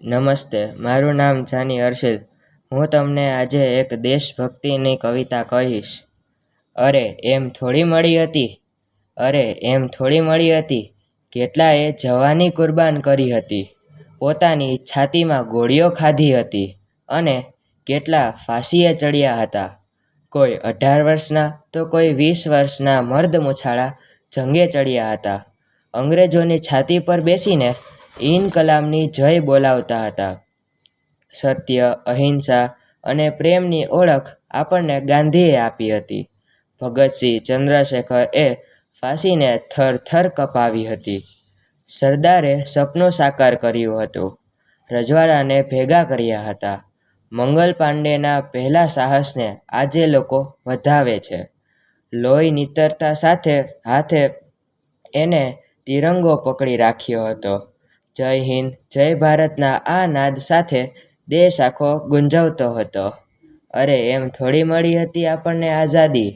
નમસ્તે, મારું નામ જાની હર્ષિલ. હું તમને આજે એક દેશભક્તિની કવિતા કહીશ. અરે એમ થોડી મળી હતી, અરે એમ થોડી મળી હતી, કેટલાએ જવાની કુરબાન કરી હતી, પોતાની છાતીમાં ગોળીઓ ખાધી હતી, અને કેટલા ફાંસીએ ચડ્યા હતા. કોઈ 18 વર્ષના તો કોઈ 20 વર્ષના મર્દ મૂછાળા જંગે ચડ્યા હતા. અંગ્રેજોની છાતી પર બેસીને ઇન્કલાબની જય બોલાવતા હતા. સત્ય, અહિંસા અને પ્રેમની ઓળખ આપણને ગાંધીએ આપી હતી. ભગતસિંહ, ચંદ્રશેખર એ ફાંસીને થરથર કપાવી હતી. સરદારે સપનું સાકાર કર્યું હતું, રજવાડાને ભેગા કર્યા હતા. મંગલ પાંડેના પહેલા સાહસને આજે લોકો વધાવે છે. લોહી નીતરતા સાથે હાથે એને તિરંગો પકડી રાખ્યો હતો. જય હિન્દ, જય ભારતના આ નાદ સાથે દેશ આખો ગુંજવતો હતો. અરે એમ થોડી મળી હતી આપણને આઝાદી,